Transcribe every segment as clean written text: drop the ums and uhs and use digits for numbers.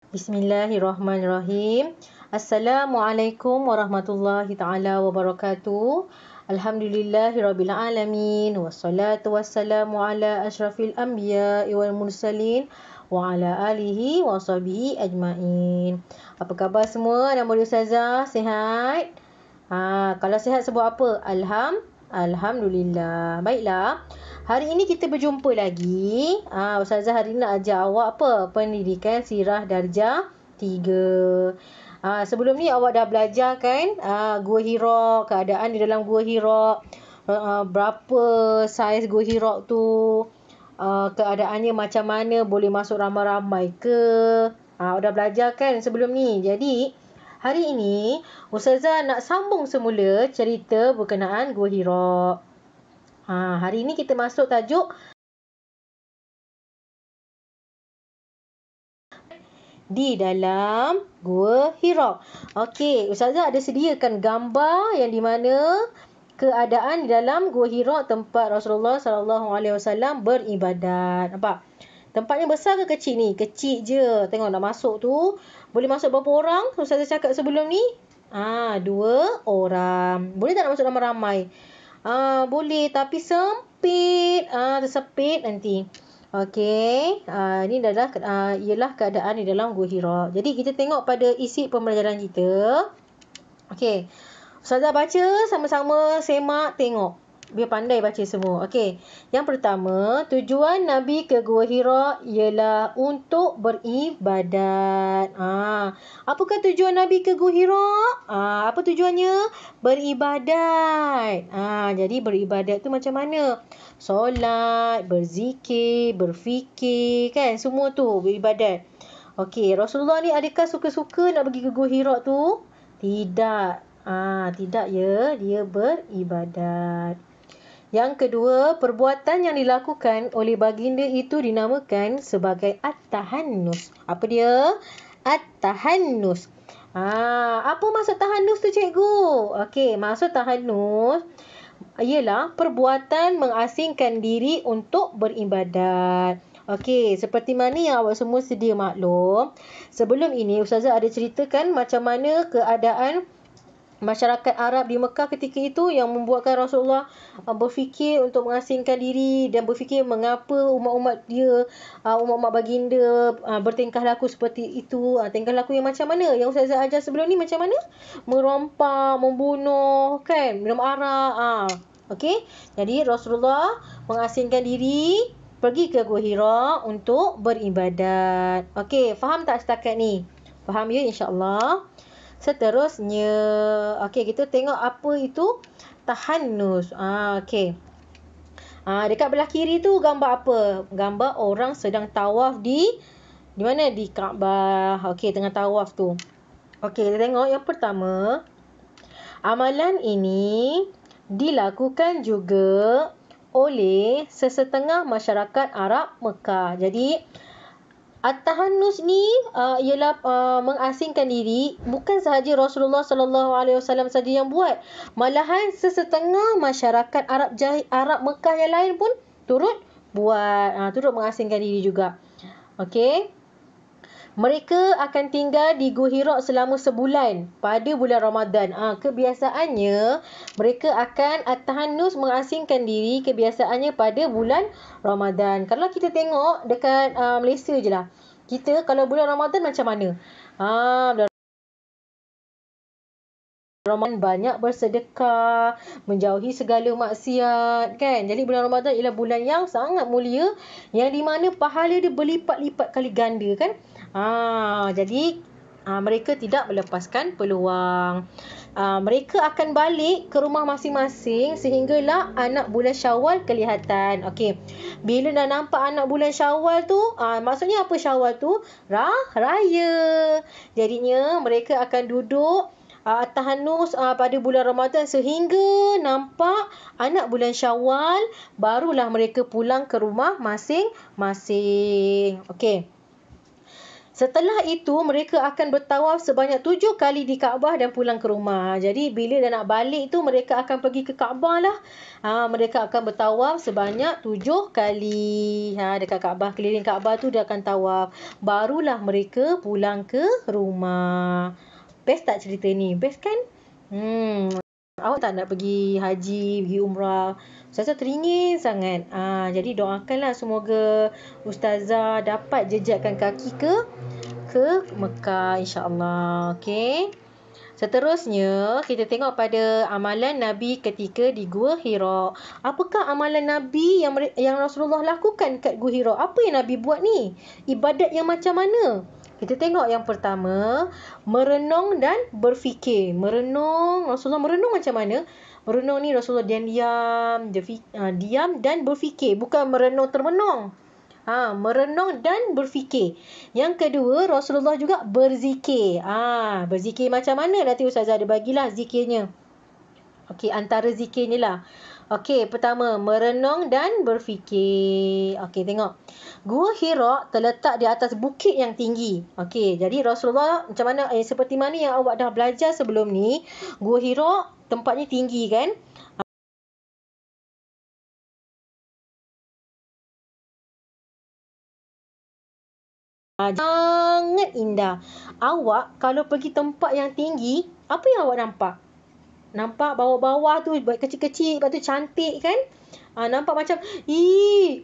Bismillahirrahmanirrahim. Assalamualaikum warahmatullahi taala wabarakatuh. Alhamdulillahirabbil alamin wassalatu wassalamu ala asyrafil anbiya'i wal mursalin wa ala alihi wa sahbihi ajmain. Apa khabar semua? Nama dia Ustazah, sihat? Kalau sihat sebut apa? Alhamdulillah. Baiklah. Hari ini kita berjumpa lagi. Ustazah hari ini nak ajar awak apa? Pendidikan Sirah Darjah 3. Sebelum ni awak dah belajar kan? Gua Hira, keadaan di dalam Gua Hira. Berapa saiz Gua Hira tu? Keadaannya macam mana? Boleh masuk ramai-ramai ke? Awak dah belajar kan sebelum ni? Jadi, hari ini Ustazah nak sambung semula cerita berkenaan Gua Hira. Hari ini kita masuk tajuk di dalam Gua Hira. Okey, Ustazah ada sediakan gambar yang di mana keadaan di dalam Gua Hira, tempat Rasulullah SAW beribadat. Nampak? Tempatnya besar ke kecil ni? Kecil je. Tengok nak masuk tu. Boleh masuk berapa orang? Ustazah cakap sebelum ni. 2 orang. Boleh tak nak masuk ramai-ramai? Boleh, tapi sempit. Tersepit nanti. Okey. Ini adalah ialah keadaan di dalam Gua Hira. Jadi kita tengok pada isi pembelajaran kita. Okey. Ustazah baca sama-sama, semak, tengok. Biar pandai baca semua. Okey. Yang pertama, tujuan Nabi ke Gua Hira ialah untuk beribadat. Apakah tujuan Nabi ke Gua Hira? Apa tujuannya? Beribadat. Jadi beribadat tu macam mana? Solat, berzikir, berfikir, kan? Semua tu beribadat. Okey, Rasulullah ni adakah suka-suka nak pergi ke Gua Hira tu? Tidak. Tidak ya, dia beribadat. Yang kedua, perbuatan yang dilakukan oleh baginda itu dinamakan sebagai at-tahannus. Apa dia? At-tahannus. Apa maksud tahannus tu, cikgu? Okey, maksud tahannus ialah perbuatan mengasingkan diri untuk beribadat. Okey, seperti mana yang awak semua sedia maklum, sebelum ini Ustazah ada ceritakan macam mana keadaan masyarakat Arab di Mekah ketika itu yang membuatkan Rasulullah berfikir untuk mengasingkan diri dan berfikir mengapa umat-umat dia, umat-umat baginda bertingkah laku seperti itu. Tingkah laku yang macam mana? Yang Ustazah ajar sebelum ni macam mana? Merompak, membunuh, kan? Minum arak. Okey. Jadi Rasulullah mengasingkan diri, pergi ke Gua Hira untuk beribadat. Okey, faham tak setakat ni? Faham ya, insya-Allah. Seterusnya, okey, kita tengok apa itu tahannus. Okey. Dekat belah kiri tu gambar apa? Gambar orang sedang tawaf di mana? Di Kaabah. Okey, tengah tawaf tu. Okey, kita tengok yang pertama. Amalan ini dilakukan juga oleh sesetengah masyarakat Arab Mekah. Jadi at-tahannus ni ialah mengasingkan diri, bukan sahaja Rasulullah SAW saja yang buat, malahan sesetengah masyarakat Arab Mekah yang lain pun turut buat, turut mengasingkan diri juga. Okey. Mereka akan tinggal di Gua Hira selama sebulan pada bulan Ramadan. Kebiasaannya mereka akan at-tahannus mengasingkan diri, kebiasaannya pada bulan Ramadan. Kalau kita tengok dekat Malaysia je lah. Kita kalau bulan Ramadan macam mana? Bulan Ramadan banyak bersedekah, menjauhi segala maksiat, kan? Jadi bulan Ramadan ialah bulan yang sangat mulia, yang di mana pahala dia berlipat-lipat kali ganda, kan? Jadi mereka tidak melepaskan peluang. Mereka akan balik ke rumah masing-masing sehinggalah anak bulan Syawal kelihatan. Okey. Bila dah nampak anak bulan Syawal tu, maksudnya apa Syawal tu? Raya. Jadinya mereka akan duduk tahannus pada bulan Ramadan sehingga nampak anak bulan Syawal, barulah mereka pulang ke rumah masing-masing. Okey. Setelah itu mereka akan bertawaf sebanyak 7 kali di Kaabah dan pulang ke rumah. Jadi bila dah nak balik tu mereka akan pergi ke Kaabah lah. Mereka akan bertawaf sebanyak 7 kali. Dekat Kaabah, keliling Kaabah tu dia akan tawaf. Barulah mereka pulang ke rumah. Best tak cerita ni? Best kan? Awak tak nak pergi haji, pergi umrah? Ustazah teringin sangat. Jadi doakanlah semoga Ustazah dapat jejakkan kaki ke Mekah, insya-Allah. Okey. Seterusnya, kita tengok pada amalan Nabi ketika di Gua Hira. Apakah amalan Nabi yang Rasulullah lakukan kat Gua Hira? Apa yang Nabi buat ni? Ibadat yang macam mana? Kita tengok yang pertama, merenung dan berfikir. Merenung, Rasulullah merenung macam mana? Merenung ni Rasulullah diam dan berfikir. Bukan merenung termenung. Merenung dan berfikir. Yang kedua, Rasulullah juga berzikir. Berzikir macam mana? Nanti Ustazah ada bagilah zikirnya. Okey, antara zikir ni lah. Okey, pertama, merenung dan berfikir. Okey, tengok. Gua Hira terletak di atas bukit yang tinggi. Okey, jadi Rasulullah macam mana, seperti mana yang awak dah belajar sebelum ni, Gua Hira tempatnya tinggi kan? Sangat indah. Awak kalau pergi tempat yang tinggi, apa yang awak nampak? Nampak bawah-bawah tu kecil-kecil, lepas tu cantik kan? Nampak macam,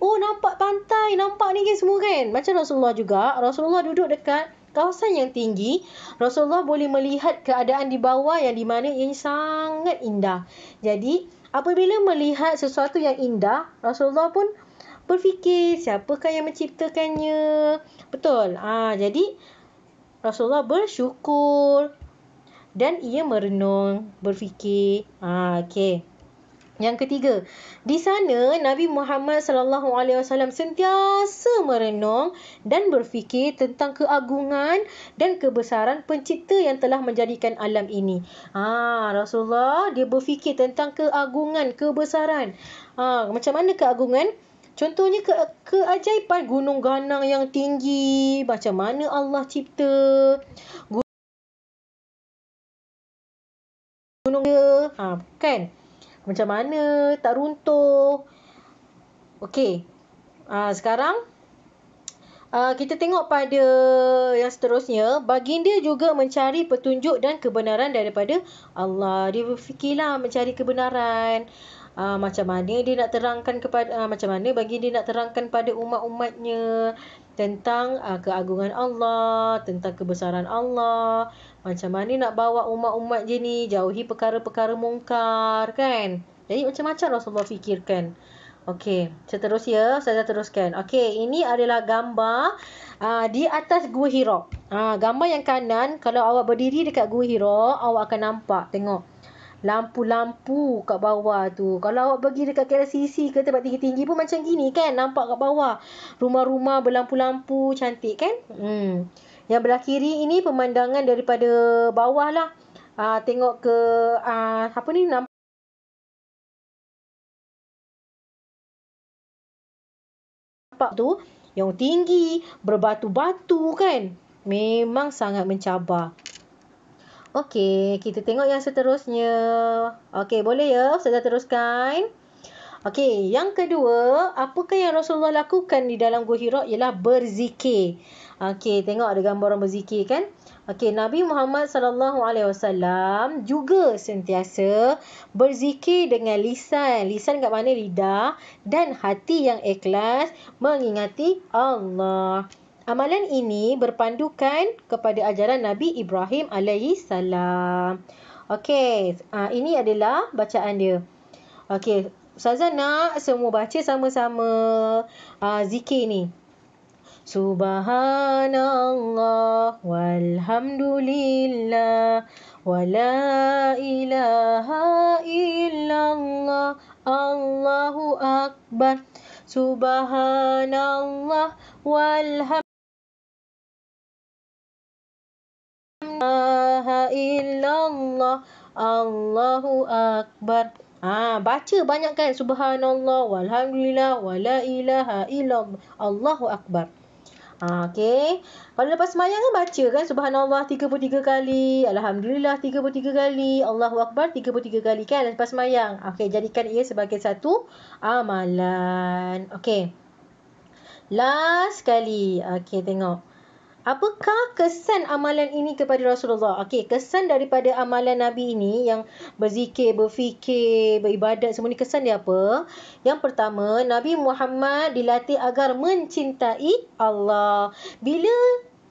nampak pantai, nampak ni kan semua kan? Macam Rasulullah juga. Rasulullah duduk dekat kawasan yang tinggi. Rasulullah boleh melihat keadaan di bawah yang di mana yang sangat indah. Jadi, apabila melihat sesuatu yang indah, Rasulullah pun berfikir, siapakah yang menciptakannya? Betul. Jadi, Rasulullah bersyukur dan ia merenung, berfikir. Okey. Yang ketiga, di sana Nabi Muhammad sallallahu alaihi wasallam sentiasa merenung dan berfikir tentang keagungan dan kebesaran pencipta yang telah menjadikan alam ini. Rasulullah dia berfikir tentang keagungan, kebesaran. Macam mana keagungan? Contohnya keajaiban gunung ganang yang tinggi, macam mana Allah cipta gunung dia, kan? Macam mana tak runtuh. Okey. Sekarang kita tengok pada yang seterusnya. Baginda juga mencari petunjuk dan kebenaran daripada Allah. Dia berfikirlah mencari kebenaran. Macam mana dia nak terangkan kepada macam mana baginda nak terangkan pada umat-umatnya tentang keagungan Allah, tentang kebesaran Allah. Macam mana nak bawa umat-umat je ni jauhi perkara-perkara mungkar kan? Jadi macam-macam Rasulullah fikirkan. Okey, seterusnya saya teruskan. Okey, ini adalah gambar di atas Gua Hira. Gambar yang kanan, kalau awak berdiri dekat Gua Hira, awak akan nampak, tengok. Lampu-lampu kat bawah tu. Kalau awak pergi dekat KLCC ke tempat tinggi-tinggi pun macam gini kan, nampak kat bawah. Rumah-rumah berlampu-lampu, cantik kan? Yang belah kiri ini pemandangan daripada bawah lah. Tengok ke apa ni, nampak tu yang tinggi, berbatu-batu kan? Memang sangat mencabar. Okey, kita tengok yang seterusnya. Okey, boleh ya? Saya teruskan. Okey, yang kedua, apakah yang Rasulullah lakukan di dalam Gua Hira ialah berzikir. Okey, tengok ada gambar orang berzikir kan? Okey, Nabi Muhammad sallallahu alaihi wasallam juga sentiasa berzikir dengan lisan. Lisan kat mana? Lidah dan hati yang ikhlas mengingati Allah. Amalan ini berpandukan kepada ajaran Nabi Ibrahim alaihi salam. Okey, ini adalah bacaan dia. Okey, Ustazah nak semua baca sama-sama zikir ni. Subhanallah walhamdulillah wala ilaha illallah Allahu akbar. Subhanallah walhamdulillah illallah Allahu akbar. Baca banyak kan, subhanallah walhamdulillah wala ilaha illallah Allahu akbar. Okey. Kalau lepas sembahyang kan baca kan subhanallah 33 kali, alhamdulillah 33 kali, Allahu akbar 33 kali kan lepas sembahyang. Okey, jadikan ia sebagai satu amalan. Okey. Last kali. Okey, tengok. Apakah kesan amalan ini kepada Rasulullah? Okey, kesan daripada amalan Nabi ini yang berzikir, berfikir, beribadat semua ni, kesan dia apa? Yang pertama, Nabi Muhammad dilatih agar mencintai Allah. Bila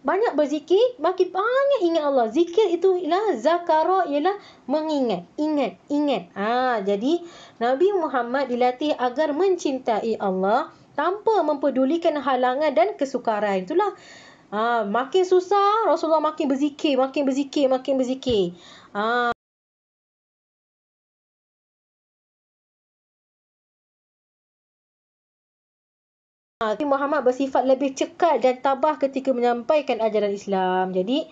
banyak berzikir, makin banyak ingat Allah. Zikir itu ialah zakara, ialah mengingat, ingat. Jadi Nabi Muhammad dilatih agar mencintai Allah tanpa mempedulikan halangan dan kesukaran. Itulah makin susah, Rasulullah makin berzikir. Nabi Muhammad bersifat lebih cekal dan tabah ketika menyampaikan ajaran Islam. Jadi,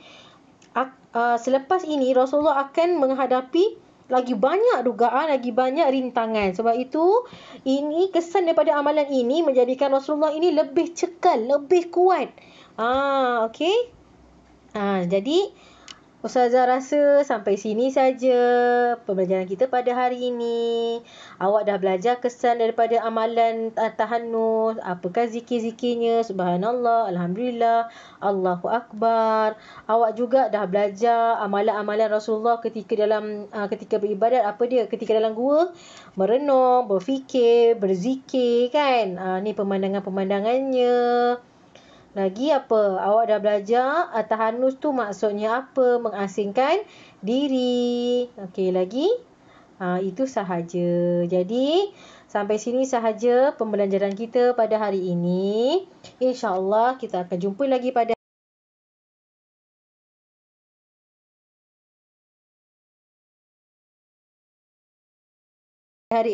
selepas ini Rasulullah akan menghadapi lagi banyak dugaan, lagi banyak rintangan. Sebab itu, ini kesan daripada amalan ini menjadikan Rasulullah ini lebih cekal, lebih kuat. Okey. Jadi, Ustazah rasa sampai sini saja pembelajaran kita pada hari ini. Awak dah belajar kesan daripada amalan tahannus. Apakah zikir-zikirnya? Subhanallah, Alhamdulillah, Allahu Akbar. Awak juga dah belajar amalan-amalan Rasulullah ketika beribadat. Apa dia? Ketika dalam gua, merenung, berfikir, berzikir kan. Ni pemandangan-pemandangannya. Lagi apa? Awak dah belajar tahanus tu maksudnya apa? Mengasingkan diri. Okey, lagi? Itu sahaja. Jadi, sampai sini sahaja pembelajaran kita pada hari ini. InsyaAllah kita akan jumpa lagi pada hari